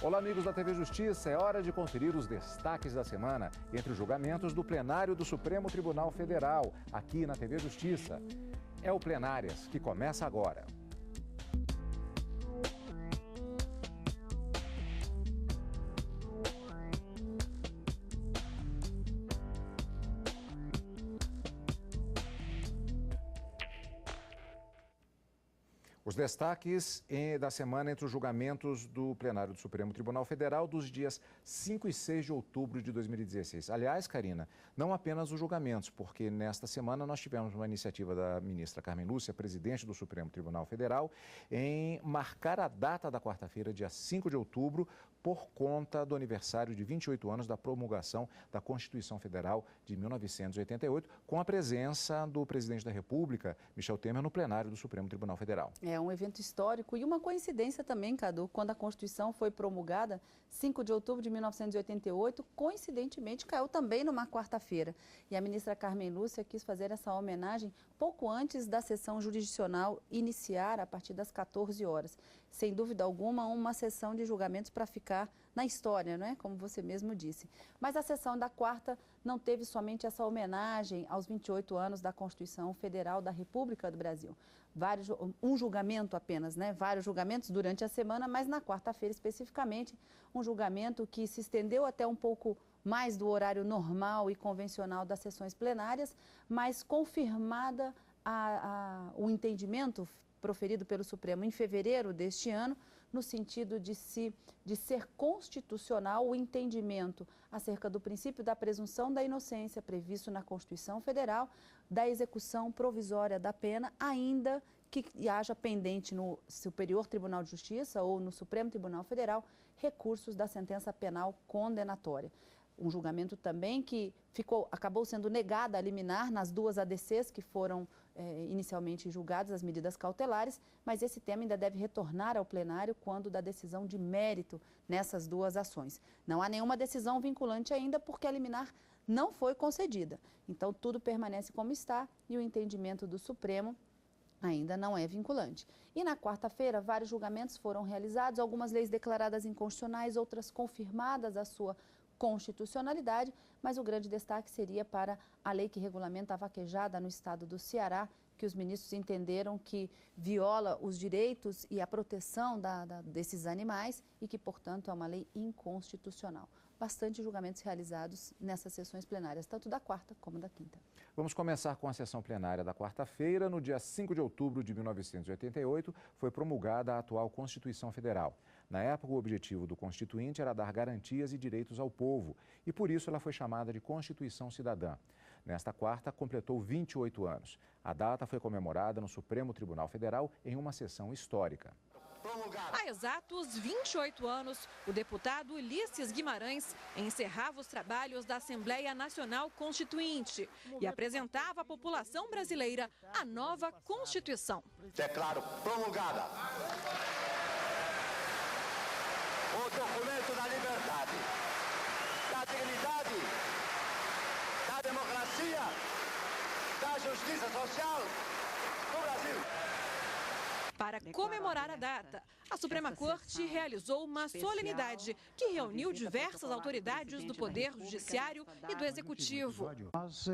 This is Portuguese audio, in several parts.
Olá, amigos da TV Justiça. É hora de conferir os destaques da semana entre os julgamentos do plenário do Supremo Tribunal Federal, aqui na TV Justiça. É o Plenárias, que começa agora. Os destaques da semana entre os julgamentos do plenário do Supremo Tribunal Federal dos dias 5 e 6 de outubro de 2016. Aliás, Karina, não apenas os julgamentos, porque nesta semana nós tivemos uma iniciativa da ministra Carmen Lúcia, presidente do Supremo Tribunal Federal, em marcar a data da quarta-feira, dia 5 de outubro, por conta do aniversário de 28 anos da promulgação da Constituição Federal de 1988, com a presença do presidente da República, Michel Temer, no plenário do Supremo Tribunal Federal. É um evento histórico e uma coincidência também, Cadu, quando a Constituição foi promulgada, 5 de outubro de 1988, coincidentemente caiu também numa quarta-feira. E a ministra Carmen Lúcia quis fazer essa homenagem pouco antes da sessão jurisdicional iniciar a partir das 14 horas. Sem dúvida alguma, uma sessão de julgamentos para ficar na história, não é? Como você mesmo disse. Mas a sessão da quarta não teve somente essa homenagem aos 28 anos da Constituição Federal da República do Brasil. Um julgamento apenas, né? Vários julgamentos durante a semana, mas na quarta-feira especificamente, um julgamento que se estendeu até um pouco mais do horário normal e convencional das sessões plenárias, mas confirmada o entendimento proferido pelo Supremo em fevereiro deste ano, no sentido de ser constitucional o entendimento acerca do princípio da presunção da inocência previsto na Constituição Federal, da execução provisória da pena, ainda que haja pendente no Superior Tribunal de Justiça ou no Supremo Tribunal Federal recursos da sentença penal condenatória. Um julgamento também que acabou sendo negada a liminar nas duas ADCs que foram inicialmente julgadas, as medidas cautelares, mas esse tema ainda deve retornar ao plenário quando da decisão de mérito nessas duas ações. Não há nenhuma decisão vinculante ainda porque a liminar não foi concedida. Então, tudo permanece como está e o entendimento do Supremo ainda não é vinculante. E na quarta-feira, vários julgamentos foram realizados, algumas leis declaradas inconstitucionais, outras confirmadas a sua constitucionalidade, mas o grande destaque seria para a lei que regulamenta a vaquejada no estado do Ceará, que os ministros entenderam que viola os direitos e a proteção desses animais e que, portanto, é uma lei inconstitucional. Bastante julgamentos realizados nessas sessões plenárias, tanto da quarta como da quinta. Vamos começar com a sessão plenária da quarta-feira. No dia 5 de outubro de 1988, foi promulgada a atual Constituição Federal. Na época, o objetivo do Constituinte era dar garantias e direitos ao povo, e por isso ela foi chamada de Constituição Cidadã. Nesta quarta, completou 28 anos. A data foi comemorada no Supremo Tribunal Federal em uma sessão histórica. Há exatos 28 anos, o deputado Ulisses Guimarães encerrava os trabalhos da Assembleia Nacional Constituinte e apresentava à população brasileira a nova Constituição. Declaro promulgada o documento da liberdade, da dignidade, da democracia, da justiça social do Brasil. Para comemorar a data, a Suprema Corte realizou uma solenidade que reuniu diversas autoridades do Poder Judiciário e do Executivo. Nós,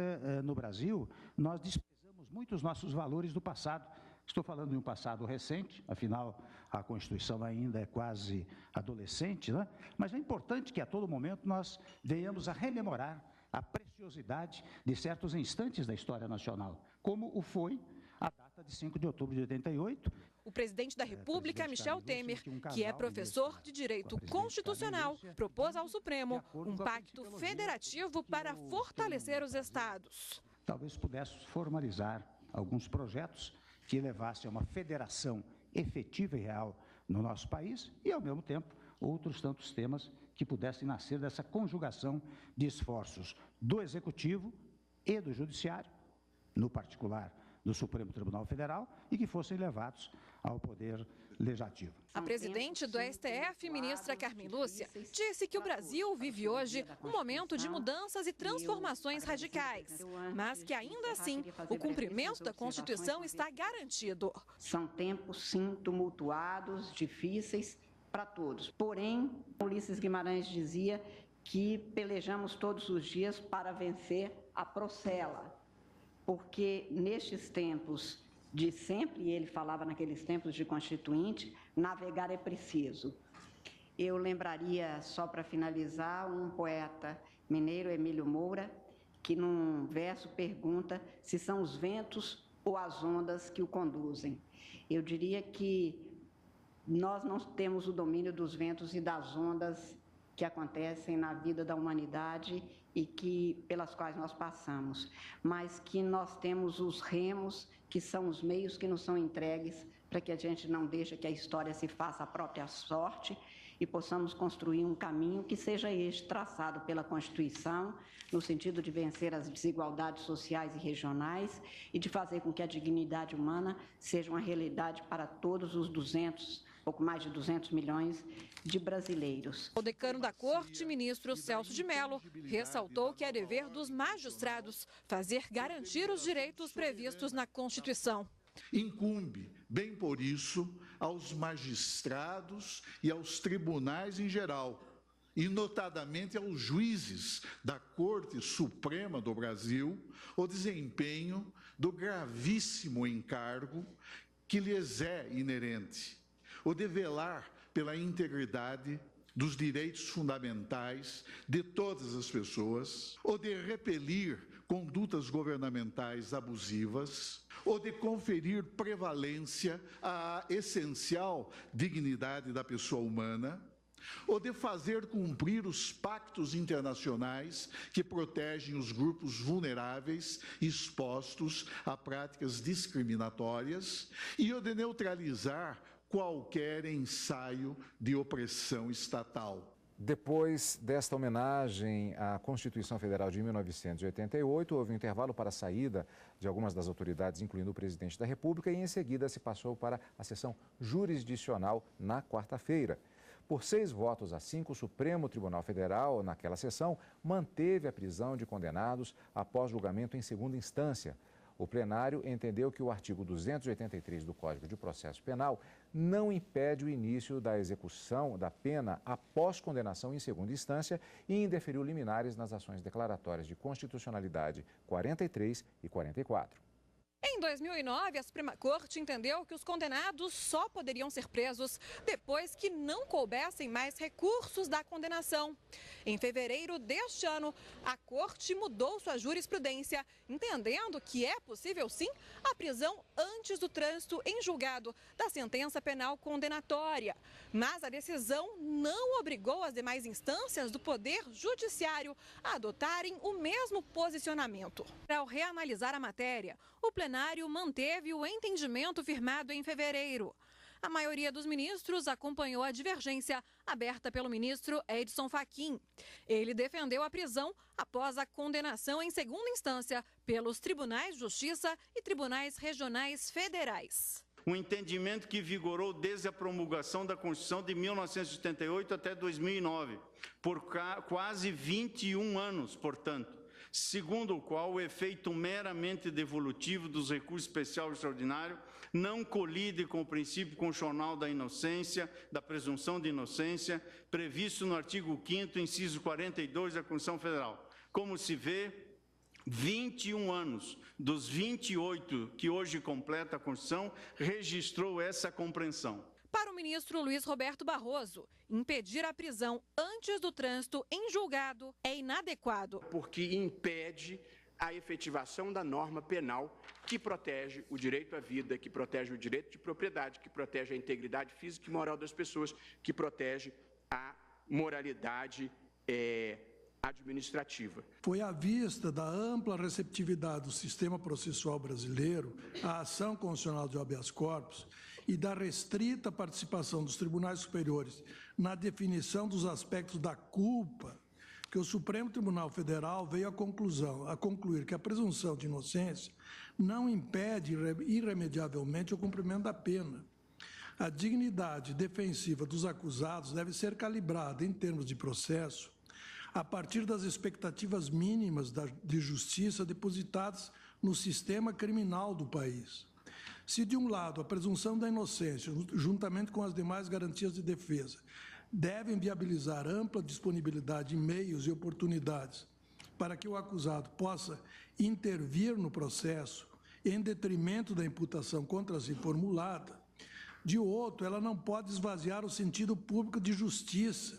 no Brasil, nós desprezamos muito os nossos valores do passado. Estou falando de um passado recente, afinal, a Constituição ainda é quase adolescente, né? Mas é importante que a todo momento nós venhamos a rememorar a preciosidade de certos instantes da história nacional, como o foi a data de 5 de outubro de 88. O presidente da República, Michel Temer, que é professor de Direito Constitucional, propôs ao Supremo um pacto federativo para fortalecer os estados. Talvez pudesse formalizar alguns projetos que levassem a uma federação efetiva e real no nosso país e, ao mesmo tempo, outros tantos temas que pudessem nascer dessa conjugação de esforços do Executivo e do Judiciário, no particular do Supremo Tribunal Federal, e que fossem levados ao Poder Legislativo. A presidente do STF, ministra Carmen Lúcia, disse que o Brasil vive hoje um momento de mudanças e transformações radicais, mas que ainda assim o cumprimento da Constituição está garantido. São tempos, sim, tumultuados, difíceis, para todos. Porém, Ulisses Guimarães dizia que pelejamos todos os dias para vencer a procela, porque nestes tempos de sempre, e ele falava naqueles tempos de Constituinte, navegar é preciso. Eu lembraria, só para finalizar, um poeta mineiro, Emílio Moura, que num verso pergunta se são os ventos ou as ondas que o conduzem. Eu diria que nós não temos o domínio dos ventos e das ondas que acontecem na vida da humanidade e pelas quais nós passamos, mas que nós temos os remos, que são os meios que nos são entregues para que a gente não deixe que a história se faça a própria sorte e possamos construir um caminho que seja este traçado pela Constituição, no sentido de vencer as desigualdades sociais e regionais e de fazer com que a dignidade humana seja uma realidade para todos os pouco mais de 200 milhões de brasileiros. O decano da Corte, ministro Celso de Mello, ressaltou que é dever dos magistrados garantir os direitos previstos na Constituição. Incumbe, bem por isso, aos magistrados e aos tribunais em geral, e notadamente aos juízes da Corte Suprema do Brasil, o desempenho do gravíssimo encargo que lhes é inerente, o de velar pela integridade dos direitos fundamentais de todas as pessoas, o de repelir condutas governamentais abusivas, ou de conferir prevalência à essencial dignidade da pessoa humana, ou de fazer cumprir os pactos internacionais que protegem os grupos vulneráveis expostos a práticas discriminatórias, e o de neutralizar qualquer ensaio de opressão estatal. Depois desta homenagem à Constituição Federal de 1988, houve um intervalo para a saída de algumas das autoridades, incluindo o presidente da República, e em seguida se passou para a sessão jurisdicional na quarta-feira. Por 6 votos a 5, o Supremo Tribunal Federal, naquela sessão, manteve a prisão de condenados após julgamento em segunda instância. O plenário entendeu que o artigo 283 do Código de Processo Penal não impede o início da execução da pena após condenação em segunda instância e indeferiu liminares nas ações declaratórias de constitucionalidade 43 e 44. Em 2009, a Suprema Corte entendeu que os condenados só poderiam ser presos depois que não coubessem mais recursos da condenação. Em fevereiro deste ano, a Corte mudou sua jurisprudência, entendendo que é possível, sim, a prisão antes do trânsito em julgado da sentença penal condenatória. Mas a decisão não obrigou as demais instâncias do Poder Judiciário a adotarem o mesmo posicionamento. Ao reanalisar a matéria, o plenário manteve o entendimento firmado em fevereiro. A maioria dos ministros acompanhou a divergência aberta pelo ministro Edson Fachin. Ele defendeu a prisão após a condenação em segunda instância pelos tribunais de justiça e tribunais regionais federais. Um entendimento que vigorou desde a promulgação da Constituição de 1988 até 2009, por quase 21 anos, portanto, segundo o qual o efeito meramente devolutivo dos recursos especial e extraordinário não colide com o princípio constitucional da inocência, da presunção de inocência, previsto no artigo 5º, inciso 42 da Constituição Federal. Como se vê, 21 anos dos 28 que hoje completa a Constituição registrou essa compreensão. Para o ministro Luiz Roberto Barroso, impedir a prisão antes do trânsito em julgado é inadequado. Porque impede a efetivação da norma penal que protege o direito à vida, que protege o direito de propriedade, que protege a integridade física e moral das pessoas, que protege a moralidade administrativa. Foi à vista da ampla receptividade do sistema processual brasileiro à ação constitucional de habeas corpus e da restrita participação dos tribunais superiores na definição dos aspectos da culpa que o Supremo Tribunal Federal veio a concluir que a presunção de inocência não impede irremediavelmente o cumprimento da pena. A dignidade defensiva dos acusados deve ser calibrada em termos de processo a partir das expectativas mínimas de justiça depositadas no sistema criminal do país. Se, de um lado, a presunção da inocência, juntamente com as demais garantias de defesa, devem viabilizar ampla disponibilidade de meios e oportunidades para que o acusado possa intervir no processo em detrimento da imputação contra si formulada, de outro, ela não pode esvaziar o sentido público de justiça,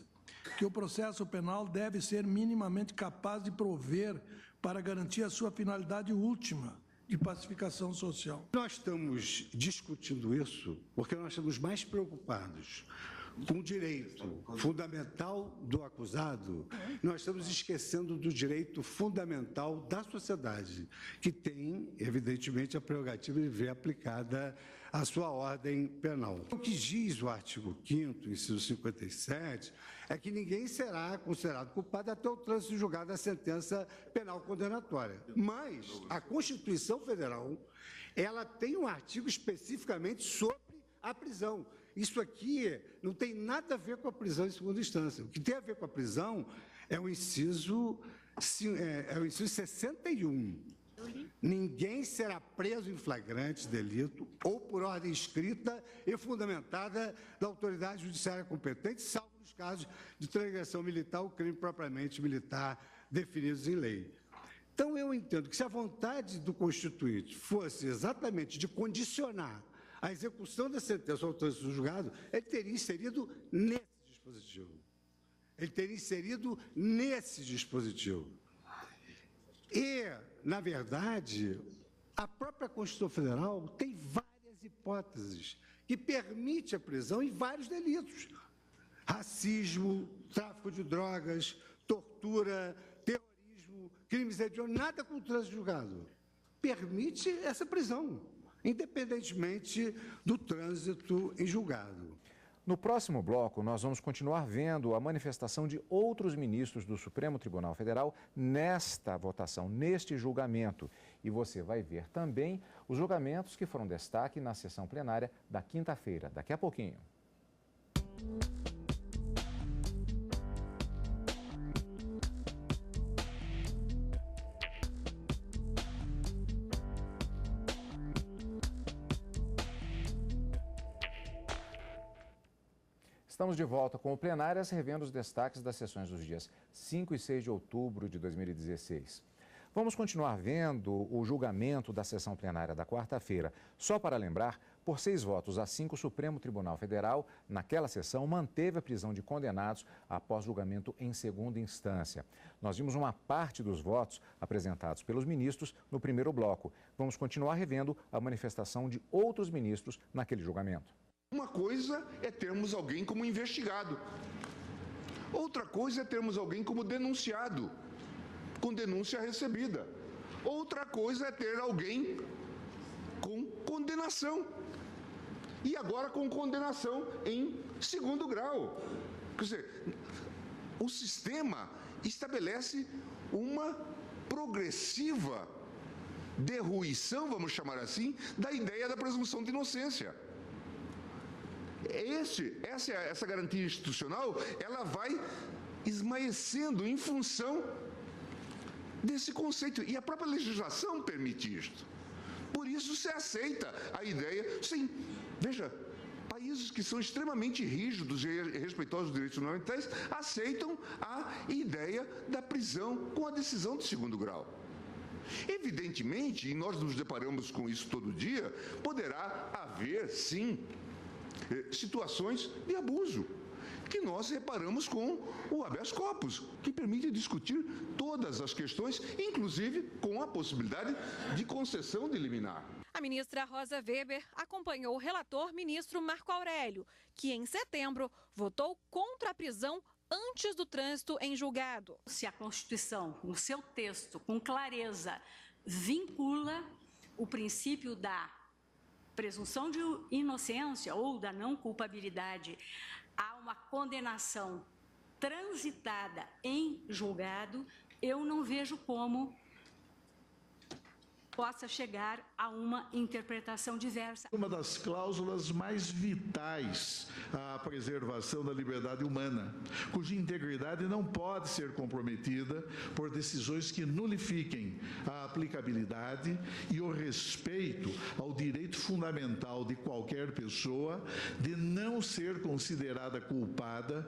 que o processo penal deve ser minimamente capaz de prover para garantir a sua finalidade última de pacificação social. Nós estamos discutindo isso porque nós estamos mais preocupados com o direito fundamental do acusado. Nós estamos esquecendo do direito fundamental da sociedade, que tem, evidentemente, a prerrogativa de ver aplicada a sua ordem penal. O que diz o artigo 5º, inciso 57, é que ninguém será considerado culpado até o trânsito julgado da sentença penal condenatória. Mas a Constituição Federal, ela tem um artigo especificamente sobre a prisão. Isso aqui não tem nada a ver com a prisão em segunda instância. O que tem a ver com a prisão é o inciso 61. Ninguém será preso em flagrante delito ou por ordem escrita e fundamentada da autoridade judiciária competente, salvo nos casos de transgressão militar ou crime propriamente militar definidos em lei. Então, eu entendo que se a vontade do Constituinte fosse exatamente de condicionar a execução da sentença ao trânsito do julgado, ele teria inserido nesse dispositivo. E, na verdade, a própria Constituição Federal tem várias hipóteses que permite a prisão em vários delitos. Racismo, tráfico de drogas, tortura, terrorismo, crimes hediondos, nada com o trânsito julgado. Permite essa prisão, independentemente do trânsito em julgado. No próximo bloco, nós vamos continuar vendo a manifestação de outros ministros do Supremo Tribunal Federal nesta votação, neste julgamento. E você vai ver também os julgamentos que foram destaque na sessão plenária da quinta-feira, daqui a pouquinho. Estamos de volta com o Plenárias, revendo os destaques das sessões dos dias 5 e 6 de outubro de 2016. Vamos continuar vendo o julgamento da sessão plenária da quarta-feira. Só para lembrar, por 6 votos a 5, o Supremo Tribunal Federal, naquela sessão, manteve a prisão de condenados após julgamento em segunda instância. Nós vimos uma parte dos votos apresentados pelos ministros no primeiro bloco. Vamos continuar revendo a manifestação de outros ministros naquele julgamento. Uma coisa é termos alguém como investigado. Outra coisa é termos alguém como denunciado, com denúncia recebida. Outra coisa é ter alguém com condenação. E agora com condenação em segundo grau. Quer dizer, o sistema estabelece uma progressiva derruição, vamos chamar assim, da ideia da presunção de inocência. Essa garantia institucional, ela vai esmaecendo em função desse conceito. E a própria legislação permite isto. Por isso se aceita a ideia. Sim, veja, países que são extremamente rígidos e respeitosos dos direitos fundamentais aceitam a ideia da prisão com a decisão de segundo grau. Evidentemente, e nós nos deparamos com isso todo dia, poderá haver, sim, situações de abuso, que nós reparamos com o habeas corpus, que permite discutir todas as questões, inclusive com a possibilidade de concessão de liminar. A ministra Rosa Weber acompanhou o relator ministro Marco Aurélio, que em setembro votou contra a prisão antes do trânsito em julgado. Se a Constituição, no seu texto, com clareza, vincula o princípio da presunção de inocência ou da não culpabilidade a uma condenação transitada em julgado, eu não vejo como possa chegar a uma interpretação diversa. Uma das cláusulas mais vitais à preservação da liberdade humana, cuja integridade não pode ser comprometida por decisões que nulifiquem a aplicabilidade e o respeito ao direito fundamental de qualquer pessoa de não ser considerada culpada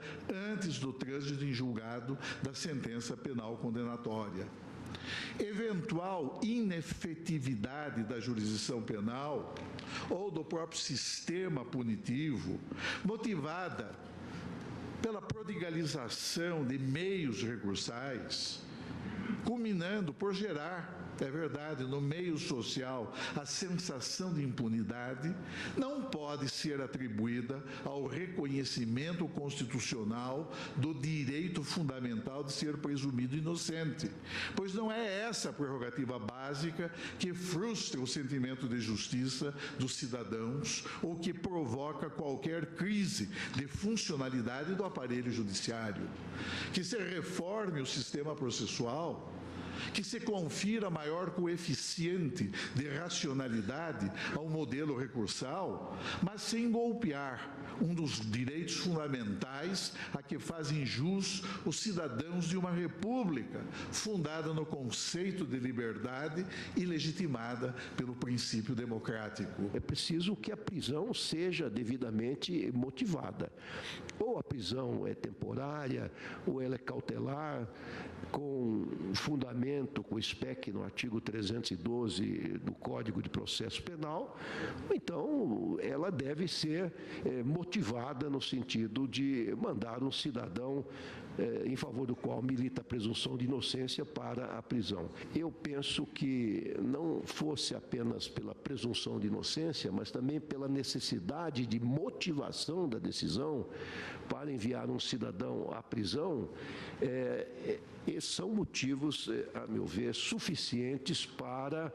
antes do trânsito em julgado da sentença penal condenatória. Eventual inefetividade da jurisdição penal ou do próprio sistema punitivo, motivada pela prodigalização de meios recursais, culminando por gerar, é verdade, no meio social, a sensação de impunidade, não pode ser atribuída ao reconhecimento constitucional do direito fundamental de ser presumido inocente, pois não é essa a prerrogativa básica que frustra o sentimento de justiça dos cidadãos ou que provoca qualquer crise de funcionalidade do aparelho judiciário. Que se reforme o sistema processual, que se confira maior coeficiente de racionalidade ao modelo recursal, mas sem golpear um dos direitos fundamentais a que fazem jus os cidadãos de uma república fundada no conceito de liberdade e legitimada pelo princípio democrático. É preciso que a prisão seja devidamente motivada. Ou a prisão é temporária, ou ela é cautelar, com fundamento, com SPEC no artigo 312 do Código de Processo Penal, então ela deve ser motivada no sentido de mandar um cidadão em favor do qual milita a presunção de inocência para a prisão. Eu penso que não fosse apenas pela presunção de inocência, mas também pela necessidade de motivação da decisão para enviar um cidadão à prisão, esses são motivos, a meu ver, suficientes para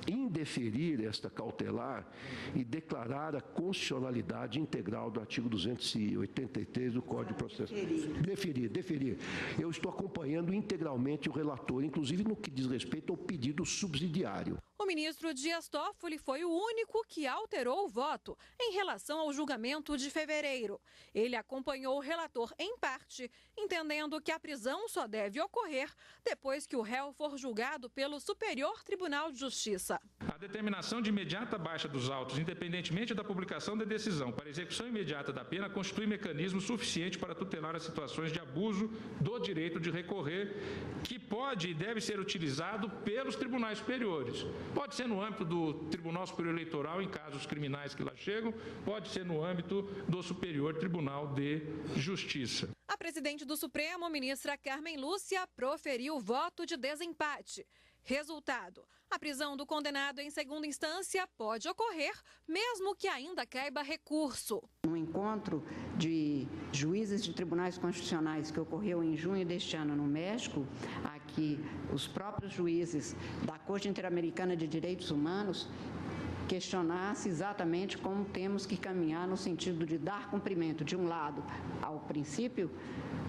indeferir esta cautelar e declarar a constitucionalidade integral do artigo 283 do Código de Processo. Deferir. Eu estou acompanhando integralmente o relator, inclusive no que diz respeito ao pedido subsidiário. O ministro Dias Toffoli foi o único que alterou o voto em relação ao julgamento de fevereiro. Ele acompanhou o relator em parte, entendendo que a prisão só deve ocorrer depois que o réu for julgado pelo Superior Tribunal de Justiça. A determinação de imediata baixa dos autos, independentemente da publicação da decisão, para execução imediata da pena, constitui mecanismo suficiente para tutelar as situações de abuso do direito de recorrer, que pode e deve ser utilizado pelos tribunais superiores. Pode ser no âmbito do Tribunal Superior Eleitoral, em casos criminais que lá chegam, pode ser no âmbito do Superior Tribunal de Justiça. A presidente do Supremo, ministra Carmen Lúcia, proferiu o voto de desempate. Resultado: a prisão do condenado em segunda instância pode ocorrer, mesmo que ainda caiba recurso. No encontro de juízes de tribunais constitucionais que ocorreu em junho deste ano no México, aqui os próprios juízes da Corte Interamericana de Direitos Humanos questionasse exatamente como temos que caminhar no sentido de dar cumprimento, de um lado, ao princípio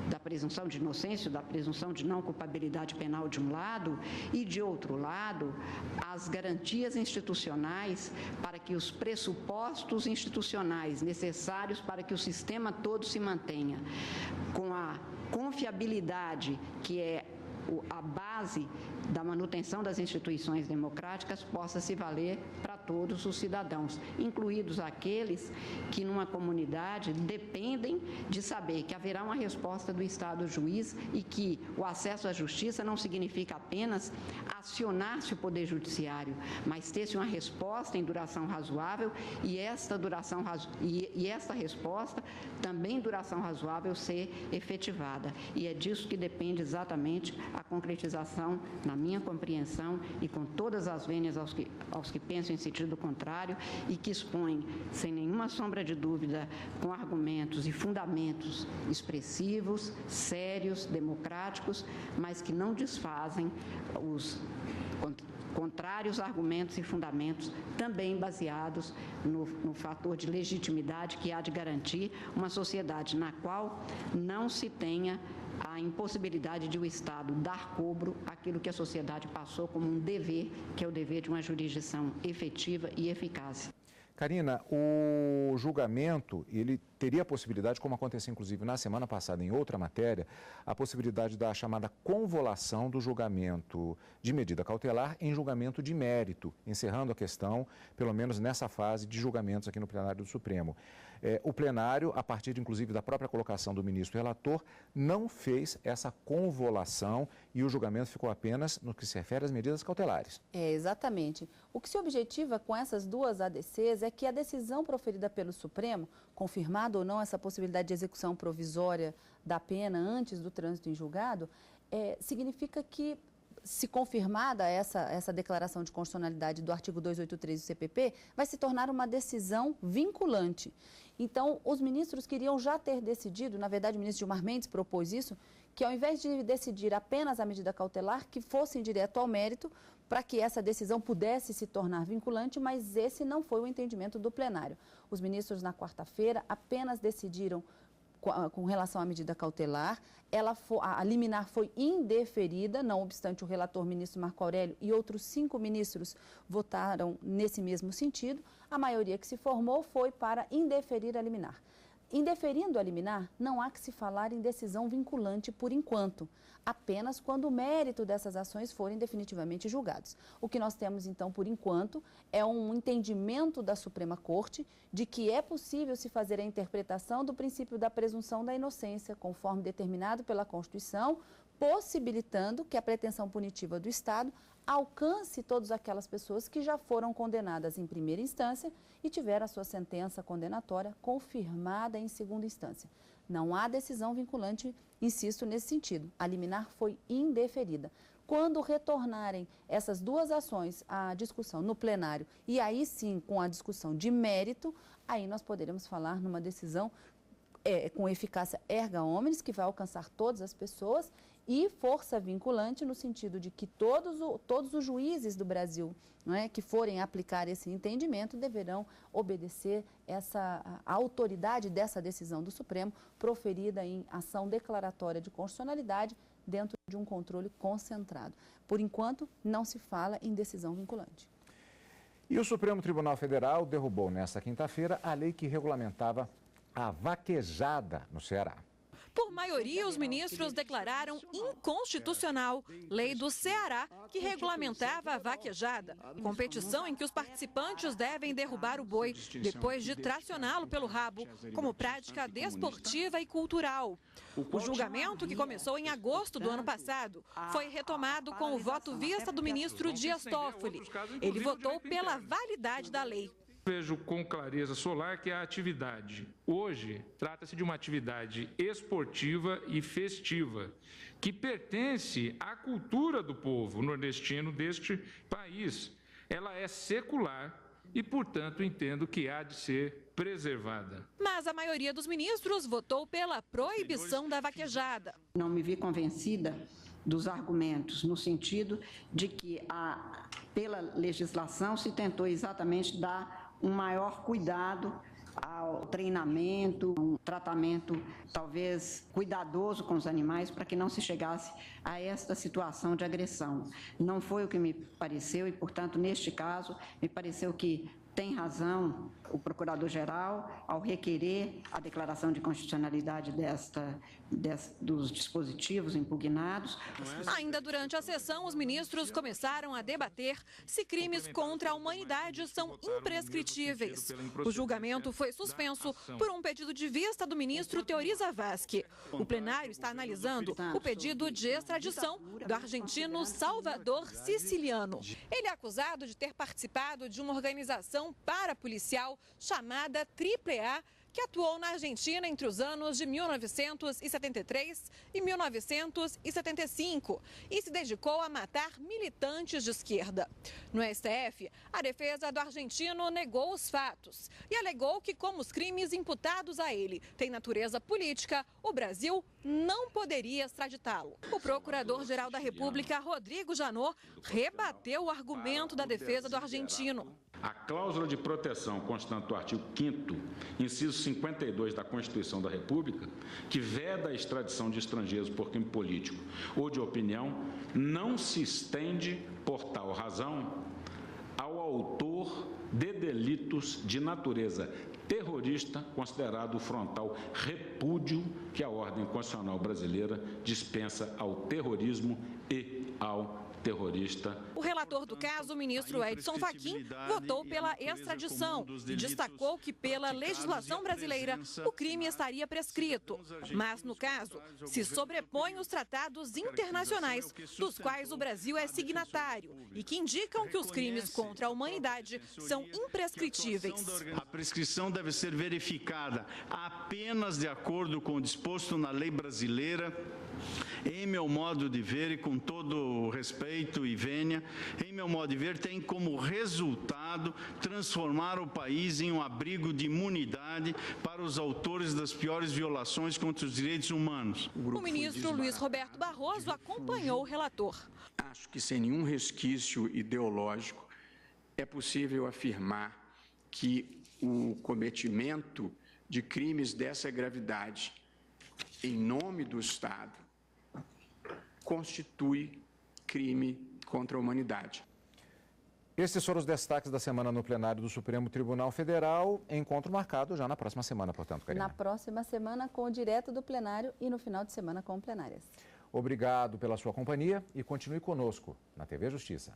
da presunção de inocência, da presunção de não culpabilidade penal de um lado, e de outro lado, as garantias institucionais para que os pressupostos institucionais necessários para que o sistema todo se mantenha, com a confiabilidade que é a base da manutenção das instituições democráticas, possa se valer para todos os cidadãos, incluídos aqueles que numa comunidade dependem de saber que haverá uma resposta do Estado juiz e que o acesso à justiça não significa apenas acionar-se o Poder Judiciário, mas ter-se uma resposta em duração razoável e esta resposta também em duração razoável ser efetivada. E é disso que depende exatamente a concretização, na minha compreensão, e com todas as vênias aos que pensam em sentido contrário, e que expõem, sem nenhuma sombra de dúvida, com argumentos e fundamentos expressivos, sérios, democráticos, mas que não desfazem contrários argumentos e fundamentos, também baseados no fator de legitimidade que há de garantir uma sociedade na qual não se tenha a impossibilidade de o Estado dar cobro àquilo que a sociedade passou como um dever, que é o dever de uma jurisdição efetiva e eficaz. Karina, o julgamento, ele teria a possibilidade, como aconteceu inclusive na semana passada em outra matéria, a possibilidade da chamada convolução do julgamento de medida cautelar em julgamento de mérito, encerrando a questão, pelo menos nessa fase de julgamentos aqui no plenário do Supremo. O plenário, a partir inclusive da própria colocação do ministro relator, não fez essa convolução e o julgamento ficou apenas no que se refere às medidas cautelares. Exatamente. O que se objetiva com essas duas ADCs é que a decisão proferida pelo Supremo, confirmada ou não essa possibilidade de execução provisória da pena antes do trânsito em julgado, significa que, se confirmada essa declaração de constitucionalidade do artigo 283 do CPP, vai se tornar uma decisão vinculante. Então, os ministros queriam já ter decidido, na verdade o ministro Gilmar Mendes propôs isso, que ao invés de decidir apenas a medida cautelar, que fossem direto ao mérito, para que essa decisão pudesse se tornar vinculante, mas esse não foi o entendimento do plenário. Os ministros, na quarta-feira, apenas decidiram com relação à medida cautelar, a liminar foi indeferida, não obstante o relator ministro Marco Aurélio e outros 5 ministros votaram nesse mesmo sentido. A maioria que se formou foi para indeferir a liminar. Indeferindo a liminar, não há que se falar em decisão vinculante por enquanto, apenas quando o mérito dessas ações forem definitivamente julgados. O que nós temos, então, por enquanto, é um entendimento da Suprema Corte de que é possível se fazer a interpretação do princípio da presunção da inocência, conforme determinado pela Constituição, possibilitando que a pretensão punitiva do Estado alcance todas aquelas pessoas que já foram condenadas em primeira instância e tiveram a sua sentença condenatória confirmada em segunda instância. Não há decisão vinculante, insisto, nesse sentido. A liminar foi indeferida. Quando retornarem essas duas ações à discussão no plenário e aí sim com a discussão de mérito, aí nós poderemos falar numa decisão com eficácia erga omnes, que vai alcançar todas as pessoas, e força vinculante no sentido de que todos os juízes do Brasil, não é, que forem aplicar esse entendimento deverão obedecer a autoridade dessa decisão do Supremo, proferida em ação declaratória de constitucionalidade dentro de um controle concentrado. Por enquanto, não se fala em decisão vinculante. E o Supremo Tribunal Federal derrubou nesta quinta-feira a lei que regulamentava a vaquejada no Ceará. Por maioria, os ministros declararam inconstitucional lei do Ceará que regulamentava a vaquejada, competição em que os participantes devem derrubar o boi depois de tracioná-lo pelo rabo, como prática desportiva e cultural. O julgamento, que começou em agosto do ano passado, foi retomado com o voto vista do ministro Dias Toffoli. Ele votou pela validade da lei. Vejo com clareza solar que a atividade hoje trata-se de uma atividade esportiva e festiva que pertence à cultura do povo nordestino deste país. Ela é secular e, portanto, entendo que há de ser preservada. Mas a maioria dos ministros votou pela proibição da vaquejada. Não me vi convencida dos argumentos, no sentido de que, pela legislação, se tentou exatamente dar um maior cuidado ao treinamento, um tratamento talvez cuidadoso com os animais para que não se chegasse a esta situação de agressão. Não foi o que me pareceu e, portanto, neste caso, me pareceu que tem razão o Procurador-Geral ao requerer a declaração de constitucionalidade dos dispositivos impugnados. Ainda durante a sessão, os ministros começaram a debater se crimes contra a humanidade são imprescritíveis. O julgamento foi suspenso por um pedido de vista do ministro Teori Zavascki. O plenário está analisando o pedido de extradição do argentino Salvador Siciliano. Ele é acusado de ter participado de uma organização parapolicial chamada AAA, que atuou na Argentina entre os anos de 1973 e 1975 e se dedicou a matar militantes de esquerda. No STF, a defesa do argentino negou os fatos e alegou que, como os crimes imputados a ele têm natureza política, o Brasil não poderia extraditá-lo. O procurador-geral da República, Rodrigo Janot, rebateu o argumento da defesa do argentino. A cláusula de proteção constante do artigo 5º, inciso 52 da Constituição da República, que veda a extradição de estrangeiros por crime político ou de opinião, não se estende, por tal razão, ao autor de delitos de natureza terrorista, considerado o frontal repúdio que a ordem constitucional brasileira dispensa ao terrorismo e ao terrorista. O relator do caso, o ministro Edson Fachin, votou pela extradição e destacou que, pela legislação brasileira, o crime estaria prescrito. Mas, no caso, se sobrepõem os tratados internacionais, dos quais o Brasil é signatário e que indicam que os crimes contra a humanidade são imprescritíveis. A prescrição deve ser verificada apenas de acordo com o disposto na lei brasileira. Em meu modo de ver, e com todo o respeito e vênia, em meu modo de ver, tem como resultado transformar o país em um abrigo de imunidade para os autores das piores violações contra os direitos humanos. O ministro Luiz Roberto Barroso acompanhou o relator. Acho que sem nenhum resquício ideológico é possível afirmar que o cometimento de crimes dessa gravidade em nome do Estado constitui crime contra a humanidade. Esses foram os destaques da semana no plenário do Supremo Tribunal Federal. Encontro marcado já na próxima semana, portanto, Karina. Na próxima semana com o direto do plenário e no final de semana com plenárias. Obrigado pela sua companhia e continue conosco na TV Justiça.